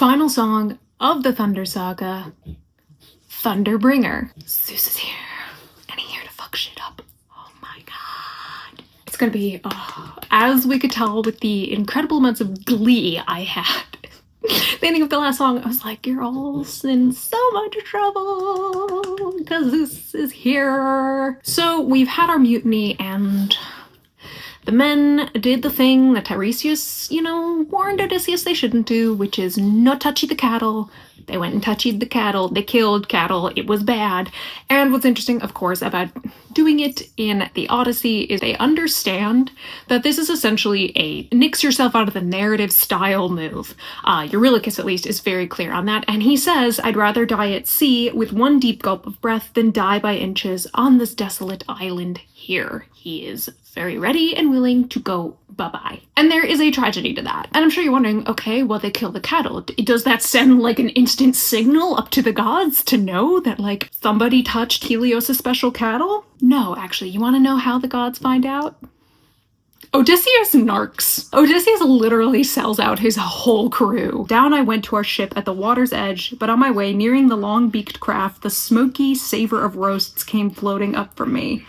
final song of the Thunder Saga, Thunderbringer. Zeus is here, and he's here to fuck shit up. Oh my god. It's gonna be, as we could tell with the incredible amounts of glee I had. The ending of the last song, I was like, you're all in so much trouble because Zeus is here. So we've had our mutiny, and the men did the thing that Tiresias, warned Odysseus they shouldn't do, which is not touchy the cattle. They went and touched the cattle. They killed cattle. It was bad. And what's interesting, of course, about doing it in the Odyssey is they understand that this is essentially a nix yourself out of the narrative style move. Eurylochus, at least, is very clear on that. And he says, I'd rather die at sea with one deep gulp of breath than die by inches on this desolate island here. He is very ready and willing to go bye-bye. And there is a tragedy to that. And I'm sure you're wondering, okay, well, they kill the cattle. Does that send, like, an instant signal up to the gods to know that, like, somebody touched Helios' special cattle? No, actually. You want to know how the gods find out? Odysseus narcs. Odysseus literally sells out his whole crew. Down I went to our ship at the water's edge, but on my way, nearing the long-beaked craft, the smoky savor of roasts came floating up from me.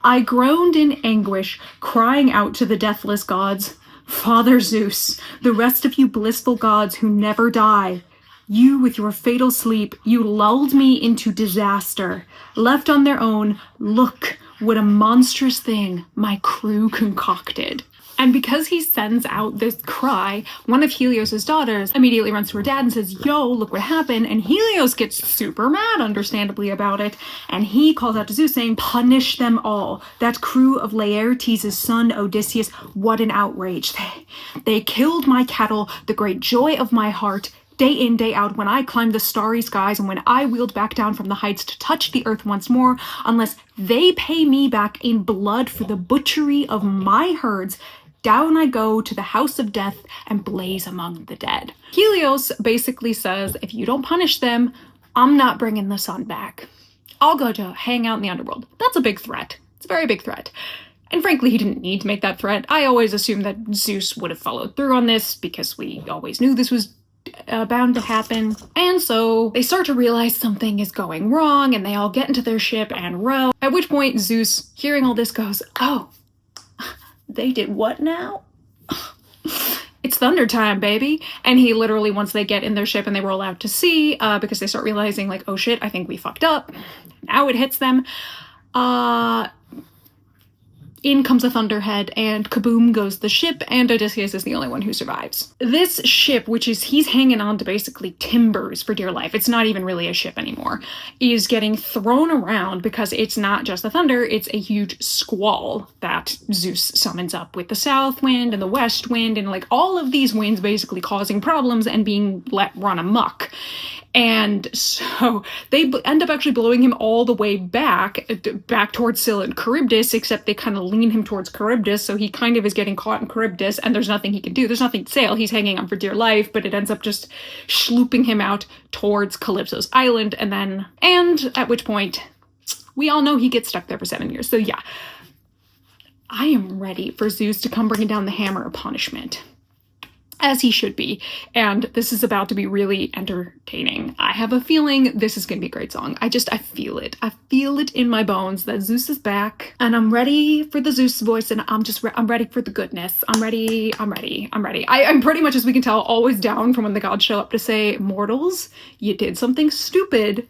I groaned in anguish, crying out to the deathless gods, Father Zeus, the rest of you blissful gods who never die. You, with your fatal sleep, you lulled me into disaster. Left on their own, look what a monstrous thing my crew concocted. And because he sends out this cry, one of Helios' daughters immediately runs to her dad and says, yo, look what happened. And Helios gets super mad, understandably, about it. And he calls out to Zeus saying, punish them all. That crew of Laertes' son, Odysseus, what an outrage. They killed my cattle, the great joy of my heart. Day in, day out, when I climbed the starry skies and when I wheeled back down from the heights to touch the earth once more, unless they pay me back in blood for the butchery of my herds, down I go to the house of death and blaze among the dead. Helios basically says, if you don't punish them, I'm not bringing the sun back. I'll go to hang out in the underworld. That's a big threat. It's a very big threat. And frankly, he didn't need to make that threat. I always assumed that Zeus would have followed through on this because we always knew this was bound to happen. And so they start to realize something is going wrong and they all get into their ship and row. At which point Zeus, hearing all this, goes, oh, they did what now? It's thunder time, baby. And he literally, once they get in their ship and they roll out to sea, because they start realizing, like, oh shit, I think we fucked up. Now it hits them. In comes a thunderhead, and kaboom goes the ship, and Odysseus is the only one who survives. This ship, which is, he's hanging on to basically timbers for dear life, it's not even really a ship anymore, is getting thrown around because it's not just the thunder, it's a huge squall that Zeus summons up with the south wind and the west wind, and like all of these winds basically causing problems and being let run amok. And so they end up actually blowing him all the way back towards Scylla and Charybdis, except they kind of lean him towards Charybdis, so he kind of is getting caught in Charybdis, and there's nothing he can do. There's nothing to sail. He's hanging on for dear life, but it ends up just slooping him out towards Calypso's island, and at which point, we all know he gets stuck there for 7 years. So yeah, I am ready for Zeus to come bringing down the hammer of punishment. As he should be, and this is about to be really entertaining. I have a feeling this is going to be a great song. I feel it. I feel it in my bones that Zeus is back, and I'm ready for the Zeus voice, and I'm ready for the goodness. I'm ready. I'm pretty much, as we can tell, always down from when the gods show up to say, mortals, you did something stupid,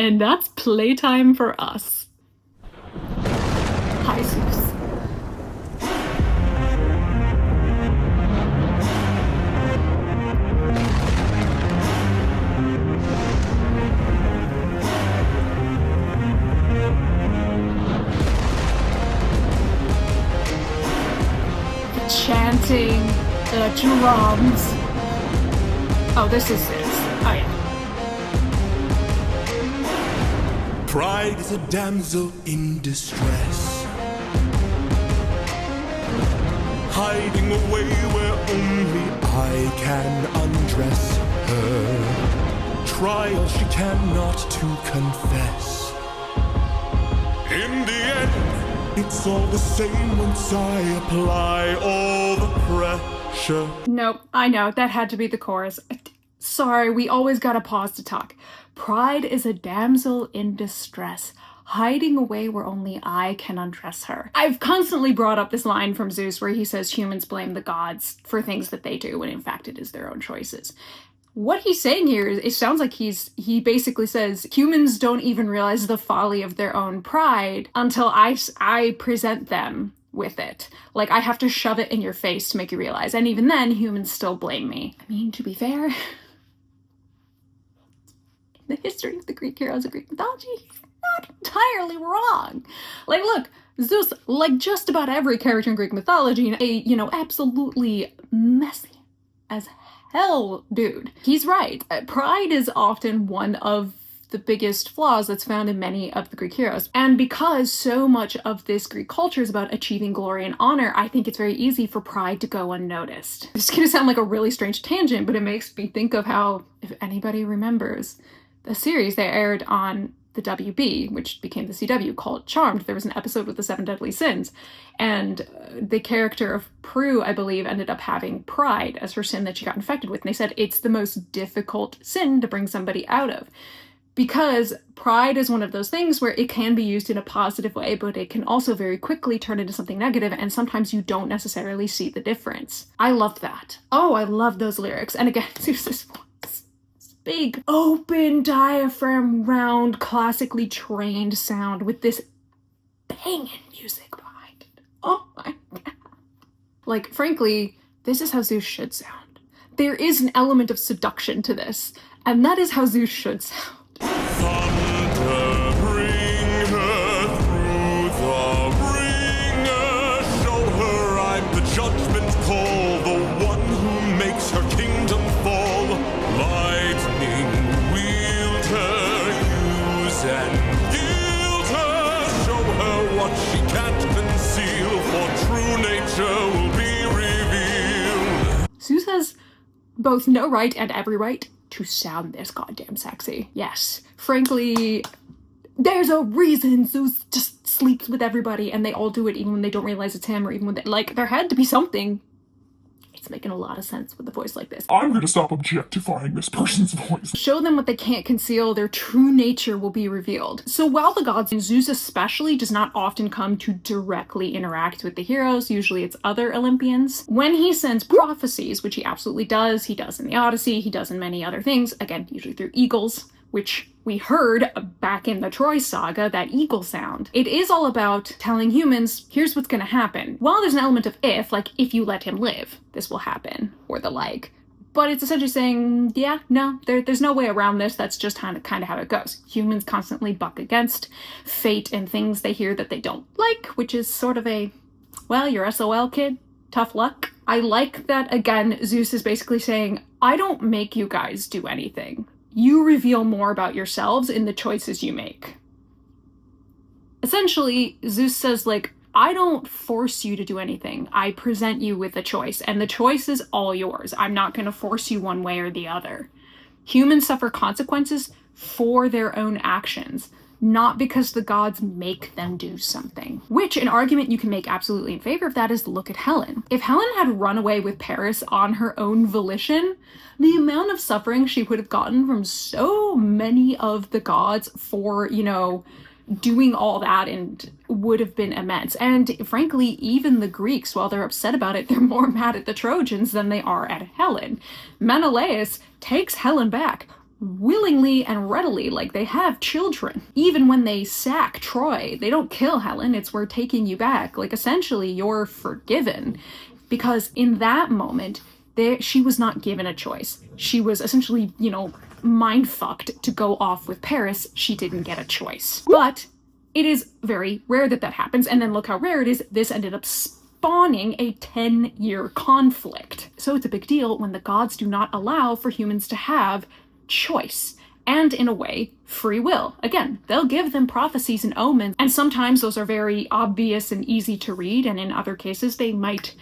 and that's playtime for us. Hi, Zeus. Chanting the drums. Oh, this is this. Oh, yeah. Pride is a damsel in distress, hiding away where only I can undress her. Trial she cannot to confess. In the end, it's all the same once I apply all the pressure. Nope, I know, that had to be the chorus. Sorry, we always gotta pause to talk. Pride is a damsel in distress, hiding away where only I can undress her. I've constantly brought up this line from Zeus where he says humans blame the gods for things that they do when in fact it is their own choices. What he's saying here is, it sounds like he basically says humans don't even realize the folly of their own pride until I present them with it. Like, I have to shove it in your face to make you realize. And even then, humans still blame me. I mean, to be fair, in the history of the Greek heroes of Greek mythology, he's not entirely wrong. Like, look, Zeus, like just about every character in Greek mythology, absolutely messy as hell dude. He's right. Pride is often one of the biggest flaws that's found in many of the Greek heroes. And because so much of this Greek culture is about achieving glory and honor, I think it's very easy for pride to go unnoticed. It's gonna sound like a really strange tangent, but it makes me think of how, if anybody remembers, the series they aired on the WB, which became the CW, called Charmed. There was an episode with the 7 deadly sins, and the character of Prue, I believe, ended up having pride as her sin that she got infected with. And they said it's the most difficult sin to bring somebody out of, because pride is one of those things where it can be used in a positive way, but it can also very quickly turn into something negative, and sometimes you don't necessarily see the difference. I loved that. Oh, I love those lyrics. And again, Zeus's voice. Big, open diaphragm, round, classically trained sound with this banging music behind it. Oh my god. Like, frankly, this is how Zeus should sound. There is an element of seduction to this, and that is how Zeus should sound. Thunder, bring her through the ringer. Show her I'm the judgment call, the one who makes her kingdom fall. Lightning, wield her, use and yield her. Show her what she can't conceal, for true nature will be revealed. Zeus has both no right and every right to sound this goddamn sexy. Yes, frankly, there's a reason Zeus just sleeps with everybody and they all do it even when they don't realize it's him, or even when there had to be something. It's making a lot of sense with a voice like this. I'm gonna stop objectifying this person's voice. Show them what they can't conceal, their true nature will be revealed. So while the gods, and Zeus especially, does not often come to directly interact with the heroes, usually it's other Olympians, when he sends prophecies, which he absolutely does, he does in the Odyssey, he does in many other things, again, usually through eagles, which we heard back in the Troy saga, that eagle sound. It is all about telling humans, here's what's gonna happen. While there's an element of if, like, if you let him live, this will happen, or the like. But it's essentially saying, yeah, no, there's no way around this, that's just kind of how it goes. Humans constantly buck against fate and things they hear that they don't like, which is sort of a, well, you're SOL, kid, tough luck. I like that, again, Zeus is basically saying, I don't make you guys do anything. You reveal more about yourselves in the choices you make. Essentially, Zeus says, like, I don't force you to do anything. I present you with a choice, and the choice is all yours. I'm not going to force you one way or the other. Humans suffer consequences for their own actions, not because the gods make them do something. Which, an argument you can make absolutely in favor of that is, look at Helen. If Helen had run away with Paris on her own volition, the amount of suffering she would have gotten from so many of the gods for, doing all that, and would have been immense. And frankly, even the Greeks, while they're upset about it, they're more mad at the Trojans than they are at Helen. Menelaus takes Helen back willingly and readily, like they have children. Even when they sack Troy, they don't kill Helen, it's we're taking you back. Like, essentially, you're forgiven. Because in that moment, she was not given a choice. She was essentially, mind-fucked to go off with Paris. She didn't get a choice. But it is very rare that happens, and then look how rare it is. This ended up spawning a 10-year conflict. So it's a big deal when the gods do not allow for humans to have choice, and in a way, free will. Again, they'll give them prophecies and omens, and sometimes those are very obvious and easy to read, and in other cases they might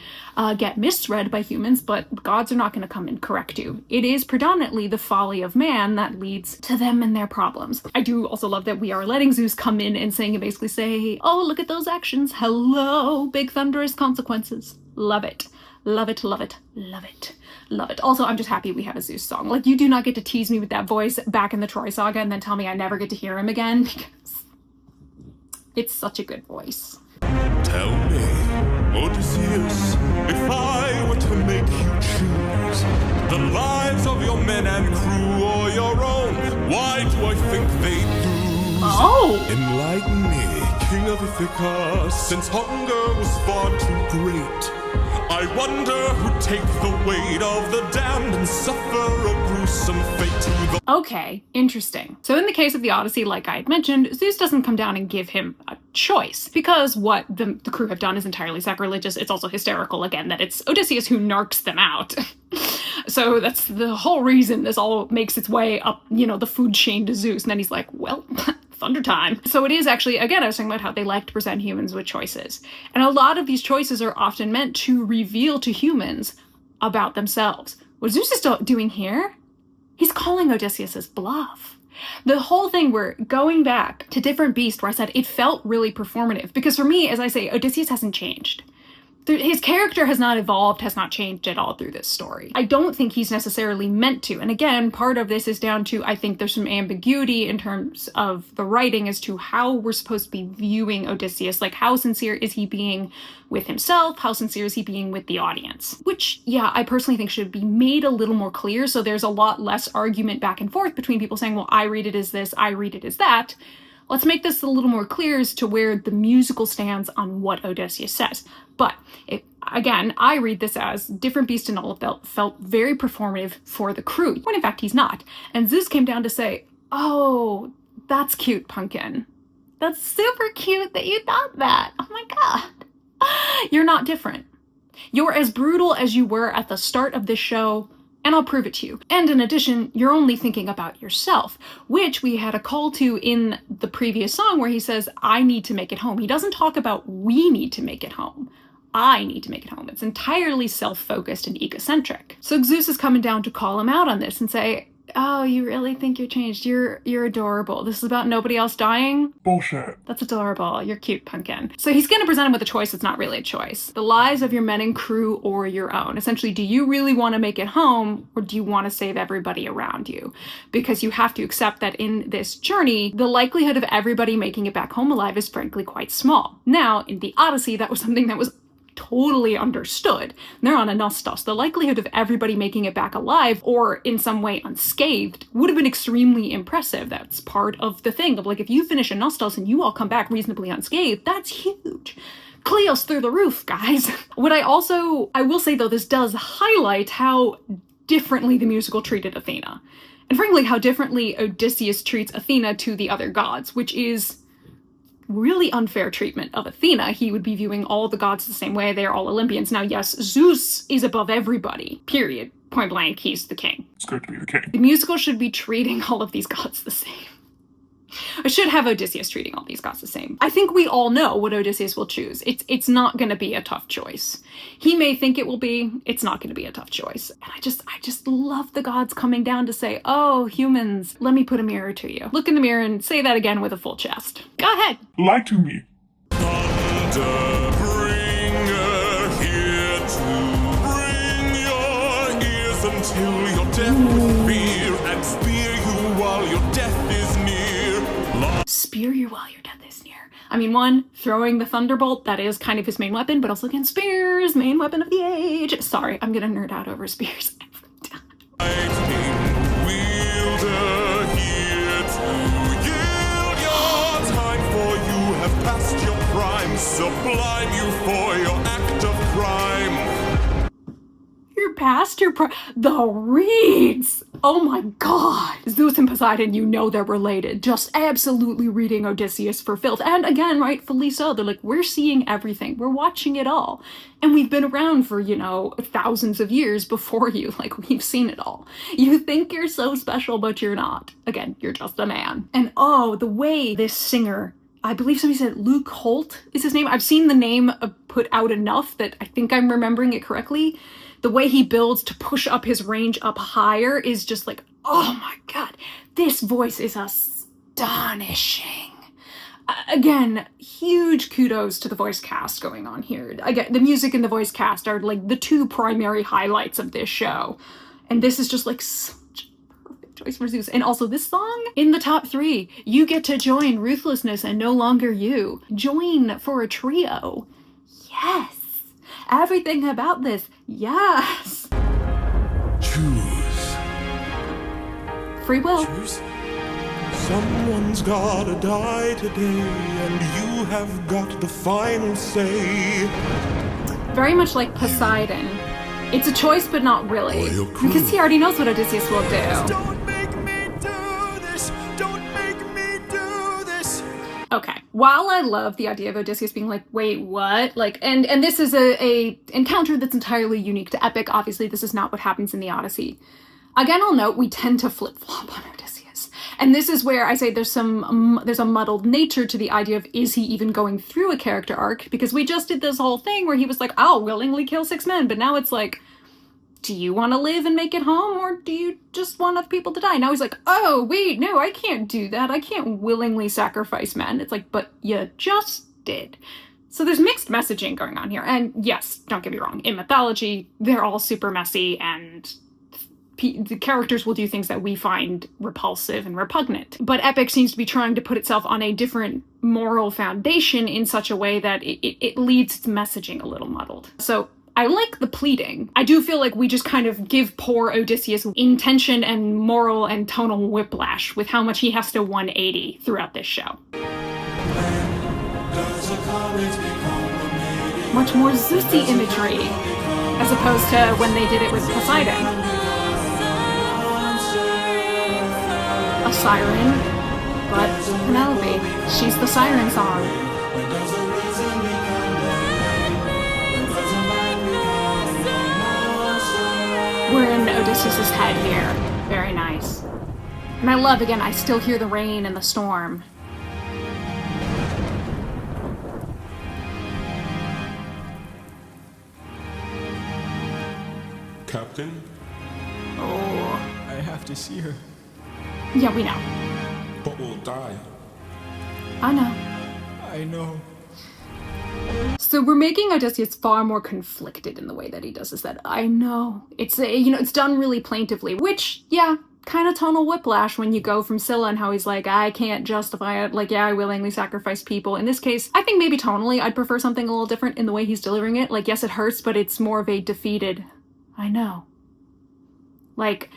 get misread by humans, but gods are not going to come and correct you. It is predominantly the folly of man that leads to them and their problems. I do also love that we are letting Zeus come in and basically say, oh, look at those actions. Hello, big thunderous consequences. Love it. Love it, love it, love it, love it. Also, I'm just happy we have a Zeus song. Like, you do not get to tease me with that voice back in the Troy saga and then tell me I never get to hear him again, because it's such a good voice. Tell me, Odysseus, if I were to make you choose the lives of your men and crew or your own, why do I think they'd lose? Oh! Enlighten me, King of Ithaca, since hunger was far too great. I wonder who'd take the weight of the damned and suffer a gruesome fate to the... Okay, interesting. So in the case of the Odyssey, like I had mentioned, Zeus doesn't come down and give him a choice, because what the crew have done is entirely sacrilegious. It's also hysterical, again, that it's Odysseus who narcs them out. So that's the whole reason this all makes its way up, you know, the food chain to Zeus. And then he's like, well, thunder time. So it is actually, again, I was talking about how they like to present humans with choices. And a lot of these choices are often meant to reveal to humans about themselves. What Zeus is doing here, he's calling Odysseus's bluff. The whole thing, we're going back to different beast where I said it felt really performative. Because for me, as I say, Odysseus hasn't changed. His character has not evolved, has not changed at all through this story. I don't think he's necessarily meant to. And again, part of this is down to, I think there's some ambiguity in terms of the writing as to how we're supposed to be viewing Odysseus. Like, how sincere is he being with himself? How sincere is he being with the audience? Which, yeah, I personally think should be made a little more clear, so there's a lot less argument back and forth between people saying, well, I read it as this, I read it as that. Let's make this a little more clear as to where the musical stands on what Odysseus says. But, again, I read this as different beast and all felt very performative for the crew, when in fact he's not. And Zeus came down to say, oh, that's cute, Pumpkin. That's super cute that you thought that. Oh my god. You're not different. You're as brutal as you were at the start of this show, and I'll prove it to you. And in addition, you're only thinking about yourself, which we had a call to in the previous song where he says, I need to make it home. He doesn't talk about we need to make it home. I need to make it home. It's entirely self-focused and egocentric. So Zeus is coming down to call him out on this and say, oh, you really think you're changed? You're adorable. This is about nobody else dying? Bullshit. That's adorable. You're cute, Pumpkin. So he's going to present him with a choice that's not really a choice. The lives of your men and crew or your own. Essentially, do you really want to make it home, or do you want to save everybody around you? Because you have to accept that in this journey, the likelihood of everybody making it back home alive is frankly quite small. Now, in the Odyssey, that was something that was totally understood. They're on Anostos. The likelihood of everybody making it back alive or in some way unscathed would have been extremely impressive. That's part of the thing of, like, if you finish Anostos and you all come back reasonably unscathed, that's huge. Cleo's through the roof, guys. What I will say though, this does highlight how differently the musical treated Athena. And frankly, how differently Odysseus treats Athena to the other gods, which is really unfair treatment of Athena. He would be viewing all the gods the same way. They're all Olympians. Now, yes, Zeus is above everybody, period. Point blank, he's the king. It's good to be the king. The musical should be treating all of these gods the same. I should have Odysseus treating all these gods the same. I think we all know what Odysseus will choose. It's not going to be a tough choice. He may think it will be. It's not going to be a tough choice. And I just love the gods coming down to say, oh, humans, let me put a mirror to you. Look in the mirror and say that again with a full chest. Go ahead. Lie to me. Thunderbringer, here to bring your ears until you're deaf with fear, and spear you while your death is near. Spear you while your death is near. I mean, one, throwing the thunderbolt, that is kind of his main weapon, but also again, spears, main weapon of the age. Sorry, I'm gonna nerd out over spears every time. Lightning wielder, here to yield your time, for you have passed your prime. Sublime you for your act of crime. You're past your the reeds! Oh my god! Zeus and Poseidon, you know they're related. Just absolutely reading Odysseus for filth. And again, rightfully so. They're like, we're seeing everything. We're watching it all. And we've been around for, you know, thousands of years before you. Like, we've seen it all. You think you're so special, but you're not. Again, you're just a man. And oh, the way this singer, I believe somebody said Luke Holt is his name. I've seen the name put out enough that I think I'm remembering it correctly. The way he builds to push up his range up higher is just like, oh my god, this voice is astonishing. Again, huge kudos to the voice cast going on here. Again, the music and the voice cast are like the two primary highlights of this show. And this is just like such a perfect choice for Zeus. And also this song in the top 3. You get to join Ruthlessness and No Longer You. Join for a trio. Yes. Everything about this. Yes. Choose. Free will. Choose. Someone's gotta die today, and you have got the final say. Very much like Poseidon. It's a choice, but not really. Because he already knows what Odysseus will do. Don't make me do this! Don't make me do this! Okay. While I love the idea of Odysseus being like, wait, what? Like, and this is a encounter that's entirely unique to Epic. Obviously, this is not what happens in the Odyssey. Again, I'll note we tend to flip-flop on Odysseus. And this is where I say there's a muddled nature to the idea of, is he even going through a character arc? Because we just did this whole thing where he was like, I'll willingly kill 6 men. But now it's like, do you want to live and make it home? Or do you just want other people to die? Now he's like, oh, wait, no, I can't do that. I can't willingly sacrifice men. It's like, but you just did. So there's mixed messaging going on here. And yes, don't get me wrong. In mythology, they're all super messy and the characters will do things that we find repulsive and repugnant. But Epic seems to be trying to put itself on a different moral foundation in such a way that it leaves its messaging a little muddled. So I like the pleading. I do feel like we just kind of give poor Odysseus intention and moral and tonal whiplash with how much he has to 180 throughout this show. Much more Zeusy imagery, as opposed to when they did it with Poseidon. A siren, but Penelope. She's the siren song. We're in Odysseus' head here. Very nice. And I love, again, I still hear the rain and the storm. Captain? Oh. I have to see her. Yeah, we know. But we'll die. I know. I know. So we're making Odysseus far more conflicted in the way that he does this. That I know. It's it's done really plaintively, which, yeah, kind of tonal whiplash when you go from Scylla and how he's like, I can't justify it. Like, yeah, I willingly sacrifice people. In this case, I think maybe tonally I'd prefer something a little different in the way he's delivering it. Like, yes, it hurts, but it's more of a defeated, I know. Like,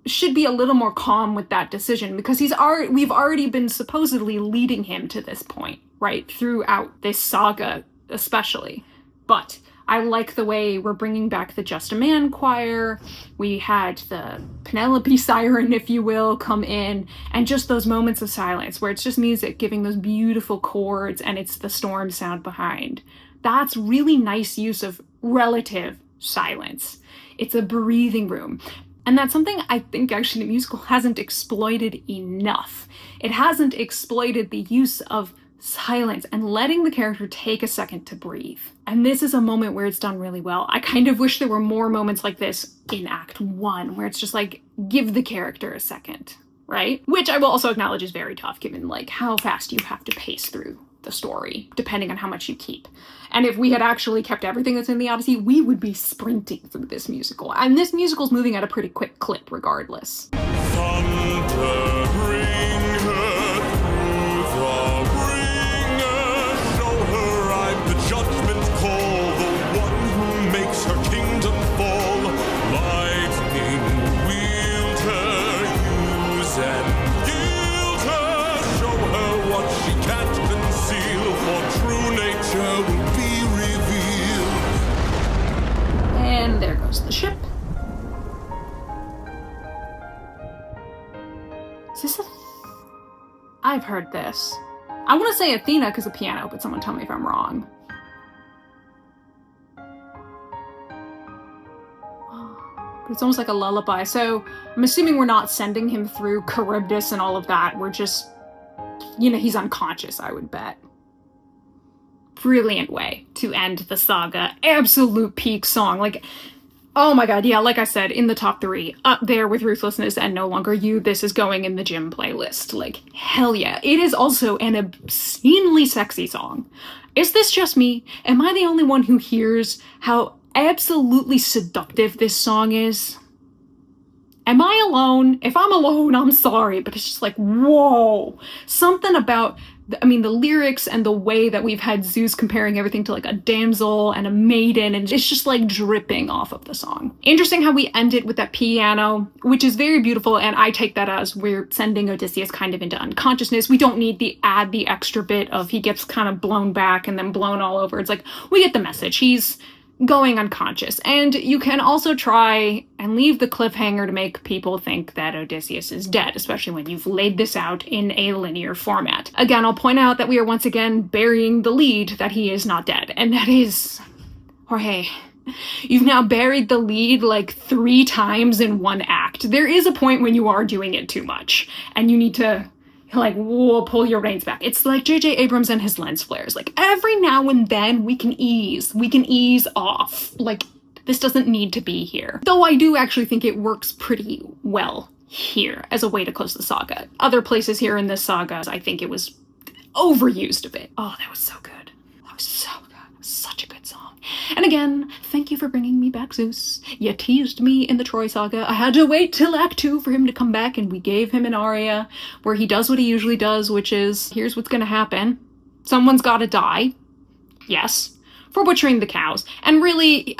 should be a little more calm with that decision because we've already been supposedly leading him to this point, right? Throughout this saga, especially. But I like the way we're bringing back the Just a Man choir. We had the Penelope siren, if you will, come in, and just those moments of silence where it's just music giving those beautiful chords and it's the storm sound behind. That's really nice use of relative silence. It's a breathing room. And that's something I think actually the musical hasn't exploited enough. It hasn't exploited the use of silence and letting the character take a second to breathe. And this is a moment where it's done really well. I kind of wish there were more moments like this in Act 1, where it's just like, give the character a second, right? Which I will also acknowledge is very tough, given like how fast you have to pace through the story, depending on how much you keep. And if we had actually kept everything that's in the Odyssey, we would be sprinting through this musical. And this musical's moving at a pretty quick clip regardless. Thunder, bring her through the ringer. Show her I'm the judgment call, the one who makes her kingdom fall. Lightning, wield her, use and yield her. Show her what she can't conceal, for true nature will be revealed. And there goes the ship. Is this I've heard this. I want to say Athena because of piano, but someone tell me if I'm wrong. But it's almost like a lullaby. So I'm assuming we're not sending him through Charybdis and all of that. We're just, he's unconscious, I would bet. Brilliant way to end the saga. Absolute peak song. Like, Oh my god, yeah, like I said, in the top 3, up there with Ruthlessness and No Longer You, this is going in the gym playlist. Like, hell yeah. It is also an obscenely sexy song. Is this just me? Am I the only one who hears how absolutely seductive this song is? Am I alone? If I'm alone, I'm sorry, but it's just like, whoa. Something about, the lyrics and the way that we've had Zeus comparing everything to like a damsel and a maiden, and it's just like dripping off of the song. Interesting how we end it with that piano, which is very beautiful, and I take that as we're sending Odysseus kind of into unconsciousness. We don't need the extra bit of he gets kind of blown back and then blown all over. It's like, we get the message. He's going unconscious. And you can also try and leave the cliffhanger to make people think that Odysseus is dead, especially when you've laid this out in a linear format. Again, I'll point out that we are once again burying the lead that he is not dead, and that is Jorge. You've now buried the lead like 3 times in one act. There is a point when you are doing it too much, and you need to like, whoa, pull your reins back. It's like J.J. Abrams and his lens flares. Like, every now and then we can ease off. Like, this doesn't need to be here. Though I do actually think it works pretty well here as a way to close the saga. Other places here in this saga, I think it was overused a bit. Oh, that was so good. That was so good. Such a good song. And again, thank you for bringing me back, Zeus. You teased me in the Troy saga. I had to wait till Act 2 for him to come back, and we gave him an aria where he does what he usually does, which is, here's what's gonna happen. Someone's gotta die. Yes. For butchering the cows. And really,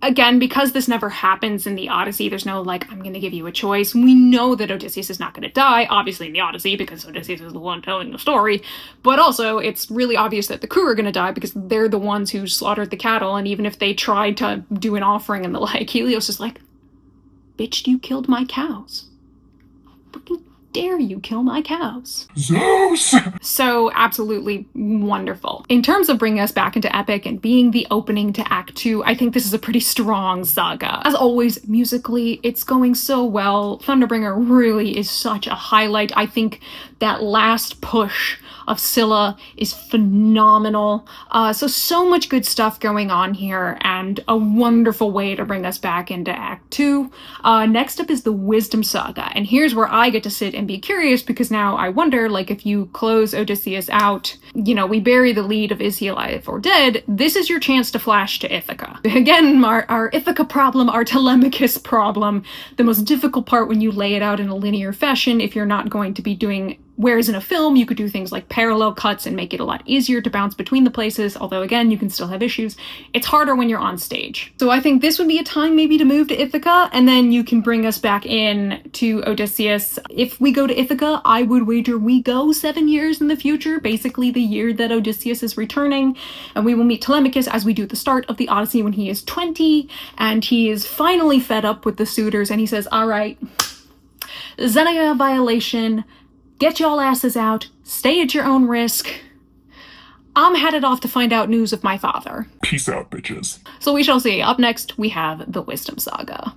again, because this never happens in the Odyssey, there's no, like, I'm gonna give you a choice. We know that Odysseus is not gonna die, obviously in the Odyssey, because Odysseus is the one telling the story, but also, it's really obvious that the crew are gonna die because they're the ones who slaughtered the cattle, and even if they tried to do an offering and the like, Helios is like, bitch, you killed my cows. Fucking dare you kill my cows? Zeus! So absolutely wonderful. In terms of bringing us back into Epic and being the opening to Act 2, I think this is a pretty strong saga. As always, musically, it's going so well. Thunderbringer really is such a highlight. I think that last push of Scylla is phenomenal. So much good stuff going on here, and a wonderful way to bring us back into Act 2. Next up is the Wisdom Saga, and here's where I get to sit and be curious, because now I wonder, like, if you close Odysseus out, you know, we bury the lead of is he alive or dead, this is your chance to flash to Ithaca. Again, our Ithaca problem, our Telemachus problem, the most difficult part when you lay it out in a linear fashion, if you're not going to be doing. Whereas in a film, you could do things like parallel cuts and make it a lot easier to bounce between the places, although again, you can still have issues. It's harder when you're on stage. So I think this would be a time maybe to move to Ithaca, and then you can bring us back in to Odysseus. If we go to Ithaca, I would wager we go 7 years in the future, basically the year that Odysseus is returning, and we will meet Telemachus as we do at the start of the Odyssey when he is 20, and he is finally fed up with the suitors, and he says, all right, SAGA violation, get y'all asses out, stay at your own risk. I'm headed off to find out news of my father. Peace out, bitches. So we shall see. Up next, we have the Wisdom Saga.